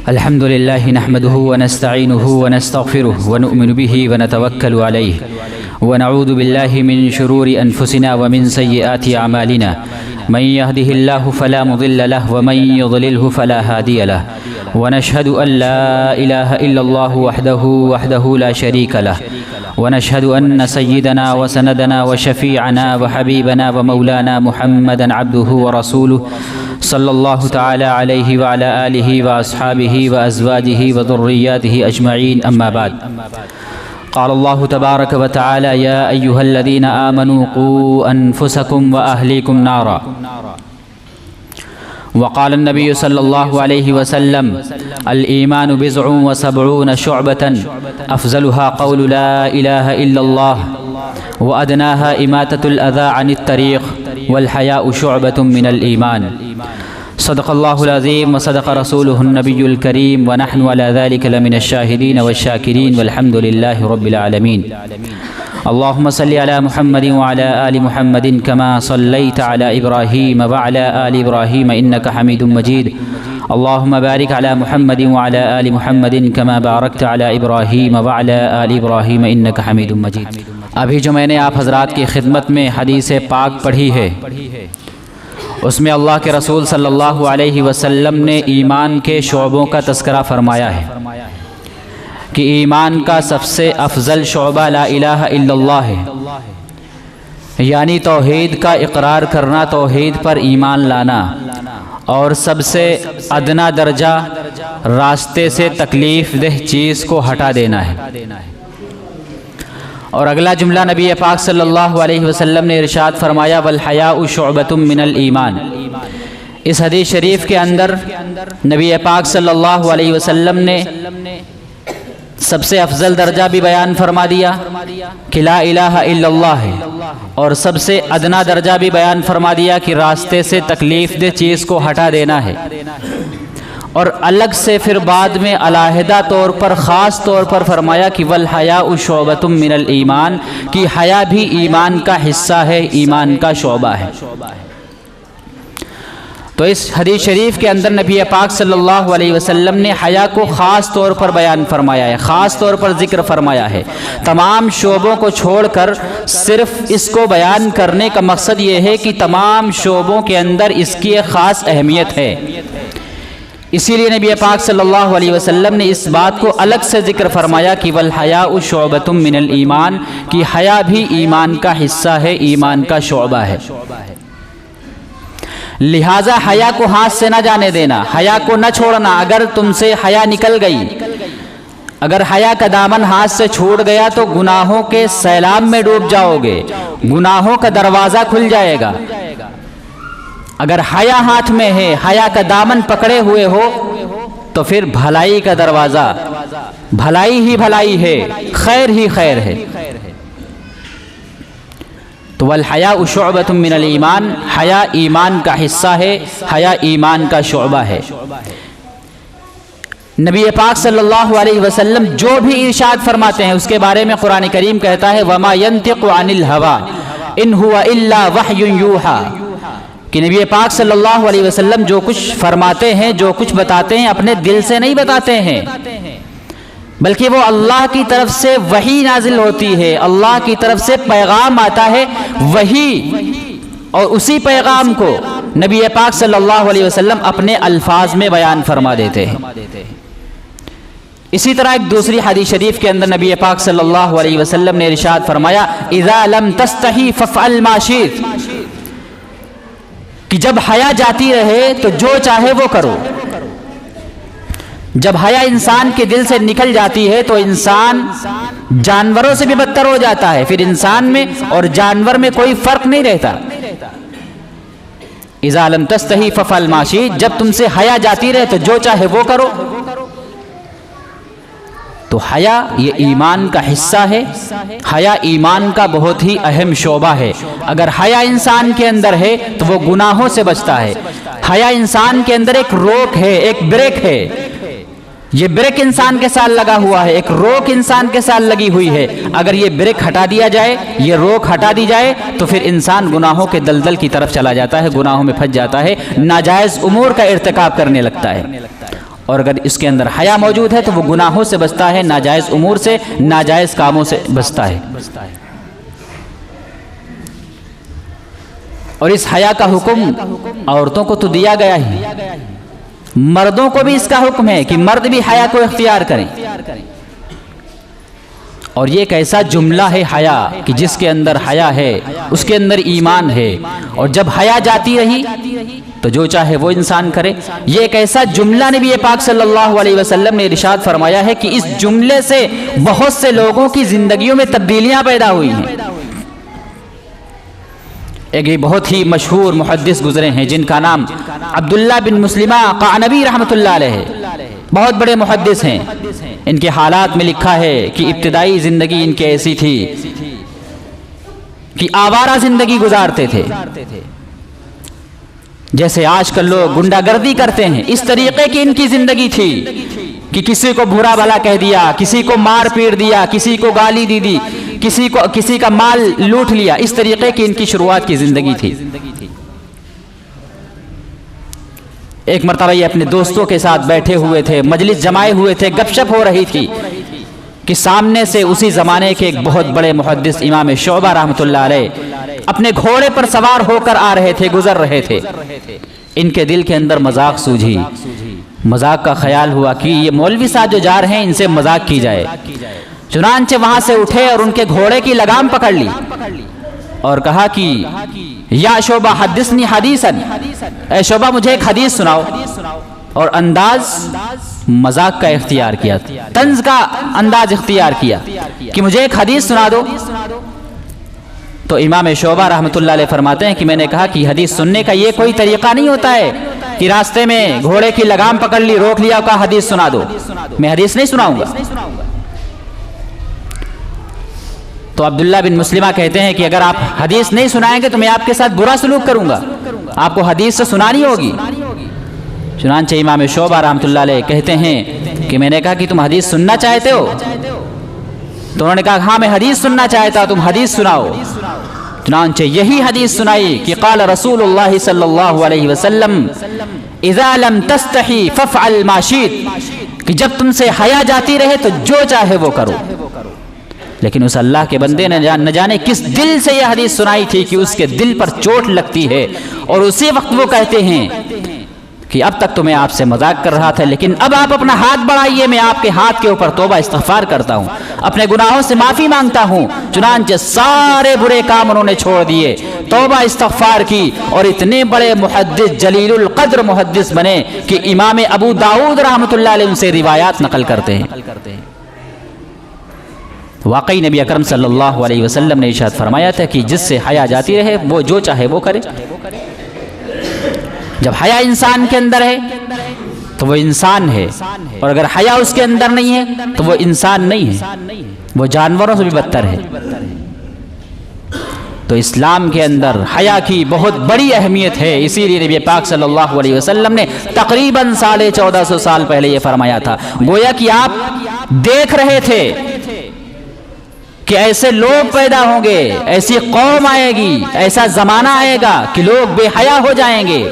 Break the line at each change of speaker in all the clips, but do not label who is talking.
الحمد لله نحمده ونستعينه ونستغفره ونؤمن به ونتوكل عليه ونعوذ بالله من شرور أنفسنا ومن سيئات أعمالنا من يهده الله فلا مضل له ومن يضلله فلا هادي له ونشهد أن لا إله إلا الله وحده لا شريك له ونشهد أن سيدنا وسندنا وشفيعنا وحبيبنا ومولانا محمدا عبده ورسوله صلى الله تعالى عليه وعلى آله وأصحابه وأزواجه وذرياته أجمعين أما بعد قال الله تبارك وتعالى يا أيها الذين آمنوا قوا أنفسكم وأهليكم نارا وقال النبي صلى الله عليه وسلم الإيمان بضع وسبعون شعبة أفضلها قول لا إله إلا الله وأدناها إماتة الأذى عن الطريق والحياء شعبة من الإيمان صدق الله العظيم وصدق رسوله النبي الكريم ونحن على ذلك لمن الشاهدين والشاكرين والحمد لله رب العالمين اللهم صل على محمد وعلى آل محمد كما صليت على إبراهيم وعلى آل إبراهيم إنك حميد مجيد اللهم بارك على محمد وعلى آل محمد كما باركت على إبراهيم وعلى آل إبراهيم إنك حميد مجيد۔ ابھی جو میں نے آپ حضرات کی خدمت میں حدیث پاک پڑھی ہے اس میں اللہ کے رسول صلی اللہ علیہ وسلم نے ایمان کے شعبوں کا تذکرہ فرمایا ہے کہ ایمان کا سب سے افضل شعبہ لا الہ الا اللہ ہے، یعنی توحید کا اقرار کرنا، توحید پر ایمان لانا، اور سب سے ادنا درجہ راستے سے تکلیف دہ چیز کو ہٹا دینا ہے۔ اور اگلا جملہ نبی پاک صلی اللہ علیہ وسلم نے ارشاد فرمایا والحیاء شعبۃ من الایمان۔ اس حدیث شریف کے اندر نبی پاک صلی اللہ علیہ وسلم نے سب سے افضل درجہ بھی بیان فرما دیا کہ لا الہ الا اللہ ہے، اور سب سے ادنا درجہ بھی بیان فرما دیا کہ راستے سے تکلیف دہ چیز کو ہٹا دینا ہے، اور الگ سے پھر بعد میں علیحدہ طور پر خاص طور پر فرمایا کہ والحیاء شعبۃ من الایمان، کہ حیا بھی ایمان کا حصہ ہے، ایمان کا شعبہ ہے۔ تو اس حدیث شریف کے اندر نبی پاک صلی اللہ علیہ وسلم نے حیا کو خاص طور پر بیان فرمایا ہے، خاص طور پر ذکر فرمایا ہے۔ تمام شعبوں کو چھوڑ کر صرف اس کو بیان کرنے کا مقصد یہ ہے کہ تمام شعبوں کے اندر اس کی ایک خاص اہمیت ہے، اسی لیے نبی پاک صلی اللہ علیہ وسلم نے اس بات کو الگ سے ذکر فرمایا کہ والحیاء شعبۃ من الایمان، کہ حیا بھی ایمان کا حصہ ہے، ایمان کا شعبہ ہے۔ لہٰذا حیا کو ہاتھ سے نہ جانے دینا، حیا کو نہ چھوڑنا۔ اگر تم سے حیا نکل گئی، اگر حیا کا دامن ہاتھ سے چھوٹ گیا تو گناہوں کے سیلاب میں ڈوب جاؤ گے، گناہوں کا دروازہ کھل جائے گا۔ اگر حیا ہاتھ میں ہے، حیا کا دامن پکڑے ہوئے ہو تو پھر بھلائی کا دروازہ، بھلائی ہی بھلائی ہے، خیر ہی خیر ہے۔ تو والحیاء شعبۃ من الایمان، حیا ایمان کا حصہ ہے، حیا ایمان کا شعبہ ہے۔ نبی پاک صلی اللہ علیہ وسلم جو بھی ارشاد فرماتے ہیں اس کے بارے میں قرآن کریم کہتا ہے وما ينطق عن الهوى ان هو الا وحی یوحى، کہ نبی پاک صلی اللہ علیہ وسلم جو کچھ فرماتے ہیں، جو کچھ بتاتے ہیں، اپنے دل سے نہیں بتاتے ہیں، بلکہ وہ اللہ کی طرف سے وحی نازل ہوتی ہے، اللہ کی طرف سے پیغام آتا ہے وحی، اور اسی پیغام کو نبی پاک صلی اللہ علیہ وسلم اپنے الفاظ میں بیان فرما دیتے ہیں۔ اسی طرح ایک دوسری حدیث شریف کے اندر نبی پاک صلی اللہ علیہ وسلم نے ارشاد فرمایا اذا لم تستحی فافعل ما شئت، کہ جب حیا جاتی رہے تو جو چاہے وہ کرو۔ جب حیا انسان کے دل سے نکل جاتی ہے تو انسان جانوروں سے بھی بدتر ہو جاتا ہے، پھر انسان میں اور جانور میں کوئی فرق نہیں رہتا۔ اذا لم تستحی فافعل ما شئت، جب تم سے حیا جاتی رہے تو جو چاہے وہ کرو۔ تو حیا یہ ایمان کا حصہ ہے، حیا ایمان کا بہت ہی اہم شعبہ ہے۔ اگر حیا انسان کے اندر ہے تو وہ گناہوں سے بچتا ہے۔ حیا انسان کے اندر ایک روک ہے، ایک بریک ہے، یہ بریک انسان کے ساتھ لگا ہوا ہے، ایک روک انسان کے ساتھ لگی ہوئی ہے۔ اگر یہ بریک ہٹا دیا جائے، یہ روک ہٹا دی جائے تو پھر انسان گناہوں کے دلدل کی طرف چلا جاتا ہے، گناہوں میں پھنس جاتا ہے، ناجائز امور کا ارتکاب کرنے لگتا ہے۔ اور اگر اس کے اندر حیا موجود ہے تو وہ گناہوں سے بچتا ہے، ناجائز امور سے، ناجائز کاموں سے بچتا ہے۔ اور اس حیا کا حکم عورتوں کو تو دیا گیا ہی، مردوں کو بھی اس کا حکم ہے کہ مرد بھی حیا کو اختیار کریں۔ اور یہ ایک ایسا جملہ ہے حیا کہ جس کے اندر حیا ہے اس کے اندر ایمان ہے، اور جب حیا جاتی رہی تو جو چاہے وہ انسان کرے۔ یہ ایک ایسا جملہ نبی پاک صلی اللہ علیہ وسلم نے ارشاد فرمایا ہے کہ اس جملے سے بہت سے لوگوں کی زندگیوں میں تبدیلیاں پیدا ہوئی ہیں۔ ایک بہت ہی مشہور محدث گزرے ہیں جن کا نام عبداللہ بن مسلمہ قعنبی رحمۃ اللہ علیہ ہے، بہت بڑے محدث ہیں۔ ان کے حالات میں لکھا ہے کہ ابتدائی زندگی ان کی ایسی تھی کہ آوارہ زندگی گزارتے تھے، جیسے آج کل لوگ گنڈا گردی کرتے ہیں، اس طریقے کی ان کی زندگی تھی کہ کسی کو برا بھلا کہہ دیا، کسی کو مار پیٹ دیا، کسی کو گالی دی دی، کسی کا مال لوٹ لیا، اس طریقے کی ان کی شروعات کی زندگی تھی۔ ایک مرتبہ یہ اپنے دوستوں کے ساتھ بیٹھے ہوئے تھے، مجلس جمائے ہوئے تھے، گپ شپ ہو رہی تھی کہ سامنے سے اسی زمانے کے ایک بہت بڑے محدث امام شعبہ رحمۃ اللہ علیہ اپنے گھوڑے پر سوار ہو کر آ رہے تھے، گزر رہے تھے۔ ان کے دل کے اندر مذاق سوجھی، مذاق کا خیال ہوا کہ یہ مولوی صاحب جو جا رہے ہیں ان سے مذاق کی جائے۔ چنانچہ وہاں سے اٹھے اور ان کے گھوڑے کی لگام پکڑ لی اور کہا کہ یا شعبہ حدثنی حدیثا، اے شعبہ مجھے ایک حدیث سناؤ، اور انداز مذاق کا اختیار کیا، طنز کا انداز اختیار کیا کہ مجھے ایک حدیث سنا دو۔ تو امام شعبہ رحمۃ اللہ علیہ فرماتے ہیں کہ میں نے کہا کہ حدیث سننے کا یہ کوئی طریقہ نہیں ہوتا ہے کہ راستے میں گھوڑے کی لگام پکڑ لی، روک لیا اور کہا حدیث سنا دو، میں حدیث نہیں سناؤں گا۔ تو عبداللہ بن مسلمہ کہتے ہیں کہ اگر آپ حدیث نہیں سنائیں گے تو میں آپ کے ساتھ برا سلوک کروں گا، آپ کو حدیث سے سنانی ہوگی۔ چنانچہ امام شعبہ رحمۃ اللہ علیہ کہتے ہیں کہ میں نے کہا کہ تم حدیث سننا چاہتے ہو؟ تو انہوں نے کہا ہاں میں حدیث سننا چاہتا، تم حدیث سناؤ۔ چنانچہ یہی حدیث سنائی کہ قال رسول اللہ صلی اللہ علیہ وسلم اذا لم تستحی فافعل ما شئت، کہ جب تم سے حیا جاتی رہے تو جو چاہے وہ کرو۔ لیکن اس اللہ کے بندے نے نہ جانے کس دل سے یہ حدیث سنائی تھی کہ اس کے دل پر چوٹ لگتی ہے، اور اسی وقت وہ کہتے ہیں کہ اب تک تو میں آپ سے مذاق کر رہا تھا، لیکن اب آپ اپنا ہاتھ بڑھائیے، میں آپ کے ہاتھ کے اوپر توبہ استغفار کرتا ہوں، اپنے گناہوں سے معافی مانگتا ہوں۔ چنانچہ سارے برے کام انہوں نے چھوڑ دیے، توبہ استغفار کی، اور اتنے بڑے محدث جلیل القدر محدث بنے کہ امام ابو داؤد رحمۃ اللہ علیہ ان سے روایات نقل کرتے ہیں۔ واقعی نبی اکرم صلی اللہ علیہ وسلم نے ارشاد فرمایا تھا کہ جس سے حیا جاتی رہے وہ جو چاہے وہ کرے۔ جب حیا انسان کے اندر ہے تو وہ انسان ہے، اور اگر حیا اس کے اندر نہیں ہے تو وہ انسان نہیں ہے، وہ جانوروں سے بھی بدتر ہے۔ تو اسلام کے اندر حیا کی بہت بڑی اہمیت ہے، اسی لیے نبی پاک صلی اللہ علیہ وسلم نے تقریباً 1450 سال پہلے یہ فرمایا تھا، گویا کہ آپ دیکھ رہے تھے کہ ایسے لوگ پیدا ہوں گے، ایسی قوم آئے گی، ایسا زمانہ آئے گا کہ لوگ بے حیا ہو جائیں گے۔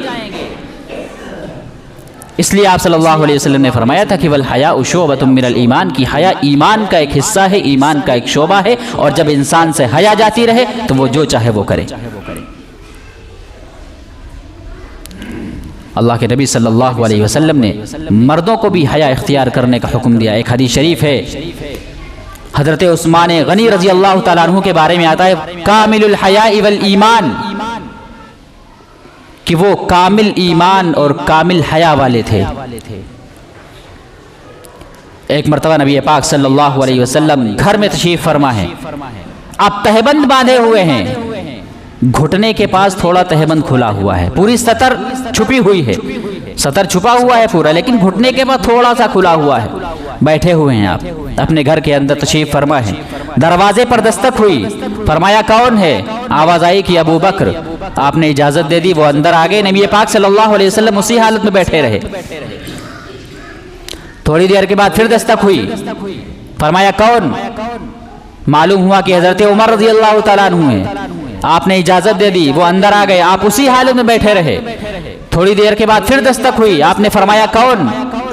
اس لیے آپ صلی اللہ علیہ وسلم نے فرمایا تھا کہ والحیاء شعبۃ من الایمان، کی حیا ایمان کا ایک حصہ ہے، ایمان کا ایک شعبہ ہے، اور جب انسان سے حیا جاتی رہے تو وہ جو چاہے وہ کرے۔ اللہ کے نبی صلی اللہ علیہ وسلم نے مردوں کو بھی حیا اختیار کرنے کا حکم دیا۔ ایک حدیث شریف ہے حضرت عثمان غنی رضی اللہ تعالیٰ عنہ کے بارے میں آتا ہے کامل الحیاء والایمان، کہ وہ کامل ایمان اور کامل حیا والے تھے۔ ایک مرتبہ نبی پاک صلی اللہ علیہ وسلم گھر میں تشریف فرما ہے، آپ تہبند باندھے ہوئے ہیں، گھٹنے کے پاس تھوڑا تہبند کھلا ہوا ہے، پوری سطر چھپی ہوئی ہے، سطر چھپا ہوا ہے پورا، لیکن گھٹنے کے پاس تھوڑا سا کھلا ہوا ہے۔ بیٹھے ہوئے ہیں آپ اپنے گھر کے اندر تشریف فرما ہے، دروازے پر دستک ہوئی، فرمایا کون ہے؟ آواز آئی کہ ابو بکر، آپ نے اجازت دے دی، وہ اندر آگئے۔ نبی پاک صلی اللہ علیہ وسلم اسی حالت میں بیٹھے رہے۔ تھوڑی دیر کے بعد پھر دستک ہوئی، فرمایا کون؟ معلوم ہوا کہ حضرت عمر رضی اللہ تعالیٰ عنہ ہیں، آپ نے اجازت دے دی، وہ اندر آ گئے، آپ اسی حالت میں بیٹھے رہے۔ تھوڑی دیر کے بعد پھر دستک ہوئی، آپ نے فرمایا کون؟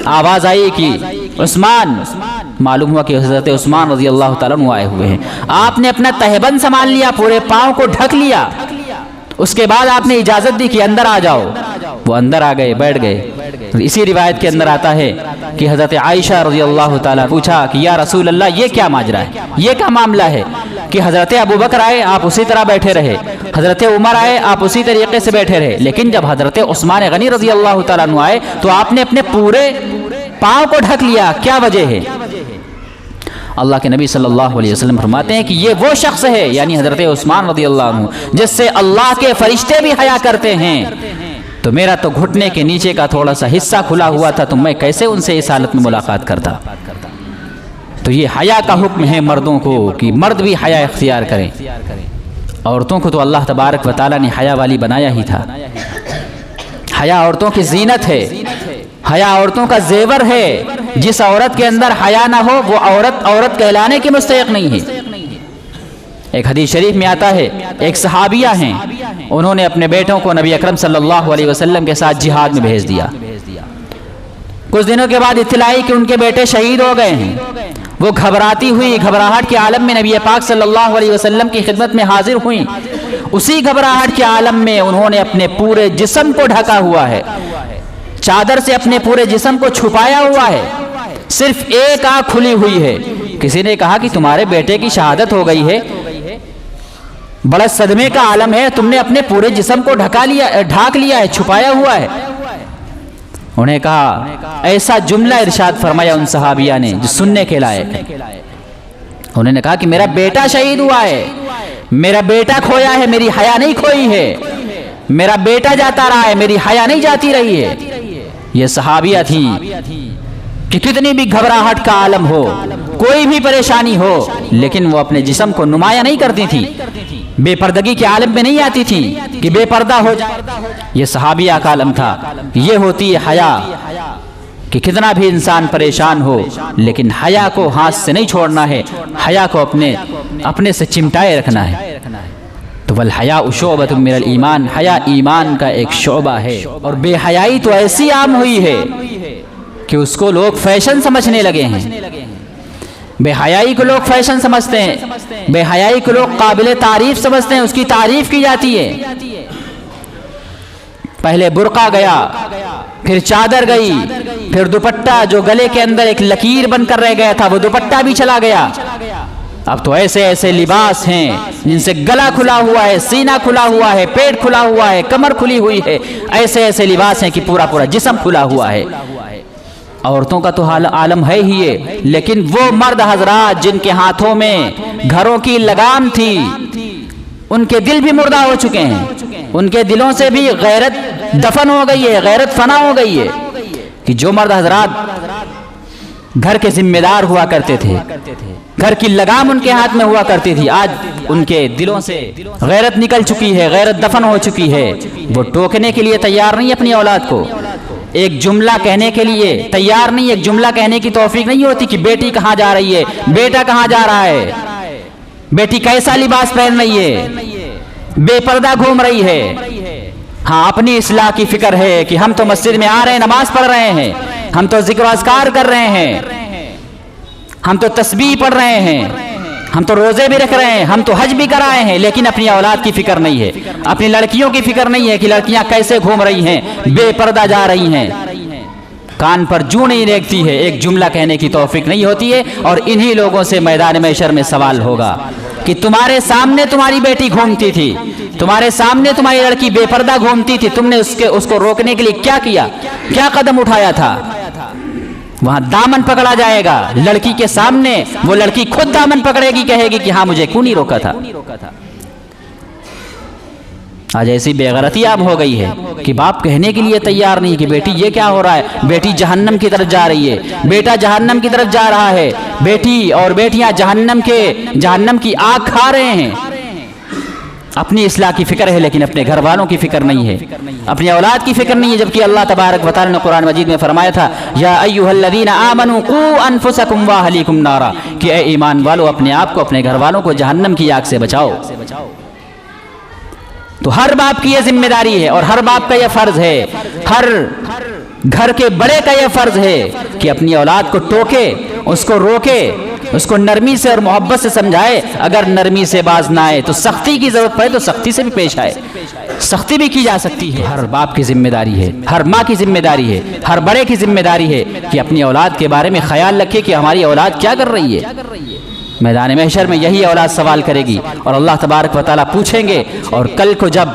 آواز آئی کہ عثمان، معلوم ہوا کہ حضرت عثمان رضی اللہ تعالیٰ عنہ آئے ہوئے ہیں۔ آپ نے اپنا تہبند سنبھال لیا، پورے پاؤں کو ڈھک لیا، اس کے بعد آپ نے اجازت دی کہ اندر آ جاؤ۔ وہ اندر آ گئے، بیٹھ گئے۔ اسی روایت کے اندر آتا ہے کہ حضرت عائشہ رضی اللہ تعالیٰ پوچھا کہ یا رسول اللہ یہ کیا ماجرا ہے، یہ کیا معاملہ ہے کہ حضرت ابوبکر آئے آپ اسی طرح بیٹھے رہے، حضرت عمر آئے آپ اسی طریقے سے بیٹھے رہے، لیکن جب حضرت عثمان غنی رضی اللہ تعالیٰ عنہ آئے تو آپ نے اپنے پورے پاؤں کو ڈھک لیا، کیا وجہ ہے؟ اللہ کے نبی صلی اللہ علیہ وسلم فرماتے ہیں کہ یہ وہ شخص ہے، یعنی حضرت عثمان رضی اللہ عنہ، جس سے اللہ کے فرشتے بھی حیا کرتے ہیں، تو میرا تو گھٹنے کے نیچے کا تھوڑا سا حصہ کھلا ہوا تھا، تو میں کیسے ان سے اس حالت میں ملاقات کرتا؟ تو یہ حیا کا حکم ہے مردوں کو کہ مرد بھی حیا اختیار کریں۔ عورتوں کو تو اللہ تبارک و تعالیٰ نے حیا والی بنایا ہی تھا۔ حیا عورتوں کی زینت ہے، حیا عورتوں کا زیور ہے۔ جس عورت کے اندر حیا نہ ہو وہ عورت کہلانے کی مستحق نہیں ہے۔ ایک حدیث شریف میں آتا ہے، ایک صحابیہ ہیں، انہوں نے اپنے بیٹوں کو نبی اکرم صلی اللہ علیہ وسلم کے ساتھ جہاد میں بھیج دیا۔ کچھ دنوں کے بعد اطلاع آئی کہ ان کے بیٹے شہید ہو گئے ہیں۔ وہ گھبراتی ہوئی، گھبراہٹ کے عالم میں نبی پاک صلی اللہ علیہ وسلم کی خدمت میں حاضر ہوئیں۔ اسی گھبراہٹ کے عالم میں انہوں نے اپنے پورے جسم کو ڈھکا ہوا ہے، چادر سے اپنے پورے جسم کو چھپایا ہوا ہے، صرف ایک آنکھ کھلی ہوئی ہے۔ کسی نے کہا کہ تمہارے بیٹے کی شہادت ہو گئی ہے، بڑا صدمے کا عالم ہے، تم نے اپنے پورے جسم کو ڈھک لیا ہے، چھپایا ہوا ہے۔ انہیں کہا، ایسا جملہ ارشاد فرمایا ان صحابیہ نے جو سننے کے لائق ہے۔ انہوں نے کہا کہ میرا بیٹا شہید ہوا ہے، میرا بیٹا کھویا ہے، میری حیا نہیں کھوئی ہے، میرا بیٹا جاتا رہا ہے، میری حیا نہیں جاتی رہی ہے۔ یہ صحابیہ تھیں کہ کتنی بھی گھبراہٹ کا عالم ہو، کوئی بھی پریشانی ہو، لیکن وہ اپنے جسم کو نمایاں نہیں کرتی تھی، بے پردگی کے عالم میں نہیں آتی تھی کہ بے پردہ ہو جائے۔ یہ صحابیہ کا عالم تھا۔ یہ ہوتی ہے حیا، کہ کتنا بھی انسان پریشان ہو لیکن حیا کو ہاتھ سے نہیں چھوڑنا ہے، حیا کو اپنے سے چمٹائے رکھنا ہے۔ تو والحیاء شعبۃ من الایمان، حیا ایمان کا ایک شعبہ ہے۔ اور بے حیائی تو ایسی عام ہوئی ہے کہ اس کو لوگ فیشن سمجھنے لگے ہیں۔ بے حیائی کو لوگ فیشن سمجھتے ہیں، بے حیائی کو لوگ قابل تعریف سمجھتے ہیں، اس کی تعریف کی جاتی ہے۔ پہلے برقع گیا، پھر چادر گئی، پھر دوپٹہ جو گلے کے اندر ایک لکیر بن کر رہ گیا تھا وہ دوپٹہ بھی چلا گیا۔ اب تو ایسے ایسے لباس ہیں جن سے گلا کھلا ہوا ہے، سینہ کھلا ہوا ہے، پیٹ کھلا ہوا ہے، کمر کھلی ہوئی ہے، ایسے ایسے لباس ہیں کہ پورا جسم کھلا ہوا ہے۔ عورتوں کا تو عالم ہے ہی ہے، لیکن وہ مرد حضرات جن کے ہاتھوں میں گھروں کی لگام تھی، ان کے دل بھی مردہ ہو چکے ہیں، ان کے دلوں سے بھی غیرت دفن ہو گئی ہے، غیرت فنا ہو گئی ہے۔ کہ جو مرد حضرات گھر کے ذمہ دار ہوا کرتے تھے، گھر کی لگام ان کے ہاتھ میں ہوا کرتی تھی، آج ان کے دلوں سے غیرت نکل چکی ہے، غیرت دفن ہو چکی ہے۔ وہ ٹوکنے کے لیے تیار نہیں اپنی اولاد کو، ایک جملہ کہنے کے لیے تیار نہیں، ایک جملہ کہنے کی توفیق نہیں ہوتی کہ بیٹی کہاں جا رہی ہے، بیٹا کہاں جا رہا ہے، بیٹی کیسا لباس پہن رہی ہے، بے پردہ گھوم رہی ہے۔ ہاں اپنی اصلاح کی فکر ہے کہ ہم تو مسجد میں آ رہے ہیں، نماز پڑھ رہے ہیں، ہم تو ذکر و اذکار کر رہے ہیں، ہم تو تسبیح پڑھ رہے ہیں، ہم تو روزے بھی رکھ رہے ہیں، ہم تو حج بھی کرائے ہیں، لیکن اپنی اولاد کی فکر نہیں ہے، اپنی لڑکیوں کی فکر نہیں ہے کہ لڑکیاں کیسے گھوم رہی ہیں، بے پردہ جا رہی ہیں، کان پر جوں نہیں دیکھتی ہے، ایک جملہ کہنے کی توفیق نہیں ہوتی ہے۔ اور انہی لوگوں سے میدان محشر میں سوال ہوگا کہ تمہارے سامنے تمہاری بیٹی گھومتی تھی، تمہارے سامنے تمہاری لڑکی بے پردہ گھومتی تھی، تم نے اس کو روکنے کے لیے کیا کیا، کیا قدم اٹھایا تھا؟ وہاں دامن پکڑا جائے گا لڑکی کے سامنے، وہ لڑکی خود دامن پکڑے گی، کہے گی کہ ہاں مجھے کیوں نہیں روکا تھا۔ آج ایسی بے غیرتی عام ہو گئی ہے کہ باپ کہنے کے لیے تیار نہیں کہ بیٹی یہ کیا ہو رہا ہے، بیٹی جہنم کی طرف جا رہی ہے، بیٹا جہنم کی طرف جا رہا ہے، بیٹی اور بیٹیاں جہنم کی آگ کھا رہے ہیں۔ اپنی اصلاح کی فکر ہے لیکن اپنے گھر والوں کی فکر نہیں ہے، اپنی اولاد کی فکر نہیں ہے، جبکہ اللہ تبارک و تعالی نے قرآن مجید میں فرمایا تھا یا ایھا الذین آمنوا قوا انفسکم واہلیکم نارا، کہ اے ایمان والو اپنے آپ کو اپنے گھر والوں کو جہنم کی آگ سے بچاؤ۔ تو ہر باپ کی یہ ذمہ داری ہے اور ہر باپ کا یہ فرض ہے، ہر گھر کے بڑے کا یہ فرض ہے کہ اپنی اولاد کو ٹوکے، اس کو روکے، اس کو نرمی سے اور محبت سے سمجھائے۔ اگر نرمی سے باز نہ آئے تو سختی کی ضرورت پڑے تو سختی سے بھی پیش آئے، سختی بھی کی جا سکتی ہے۔ ہر باپ کی ذمہ داری ہے، ہر ماں کی ذمہ داری ہے، ہر بڑے کی ذمہ داری ہے کہ اپنی اولاد کے بارے میں خیال رکھے کہ ہماری اولاد کیا کر رہی ہے۔ میدان محشر میں یہی اولاد سوال کرے گی اور اللہ تبارک و تعالیٰ پوچھیں گے، اور کل کو جب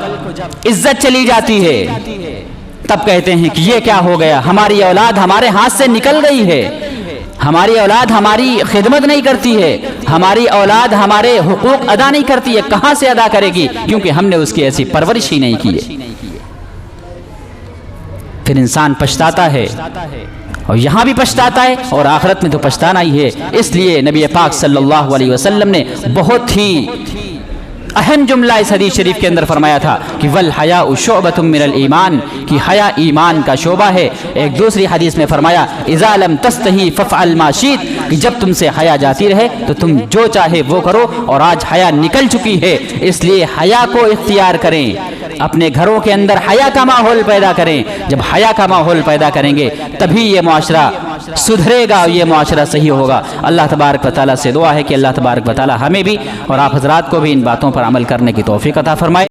عزت چلی جاتی ہے تب کہتے ہیں کہ یہ کیا ہو گیا، ہماری اولاد ہمارے ہاتھ سے نکل گئی ہے، ہماری اولاد ہماری خدمت نہیں کرتی ہے، ہماری اولاد ہمارے حقوق ادا نہیں کرتی ہے۔ کہاں سے ادا کرے گی؟ کیونکہ ہم نے اس کی ایسی پرورش ہی نہیں کی ہے۔ پھر انسان پچھتاتا ہے، اور یہاں بھی پچھتاتا ہے اور آخرت میں تو پچھتانا ہی ہے۔ اس لیے نبی پاک صلی اللہ علیہ وسلم نے بہت ہی اہم جملہ اس حدیث شریف کے اندر فرمایا تھا کہ وَالْحَيَاءُ شُعْبَةٌ مِّنَ الْإِيمَانِ، کہ حیا ایمان کا شعبہ ہے۔ ایک دوسری حدیث میں فرمایا اِذَا لَمْ تَسْتَحِي فَافْعَلْ مَا شِئْتَ، کہ جب تم سے حیا جاتی رہے تو تم جو چاہے وہ کرو، اور آج حیا نکل چکی ہے، اس لیے حیا کو اختیار کریں، اپنے گھروں کے اندر حیا کا ماحول پیدا کریں۔ جب حیا کا ماحول پیدا کریں گے تبھی یہ معاشرہ سدھرے گا اور یہ معاشرہ صحیح ہوگا۔ اللہ تبارک و تعالیٰ سے دعا ہے کہ اللہ تبارک و تعالیٰ ہمیں بھی اور آپ حضرات کو بھی ان باتوں پر عمل کرنے کی توفیق عطا فرمائے۔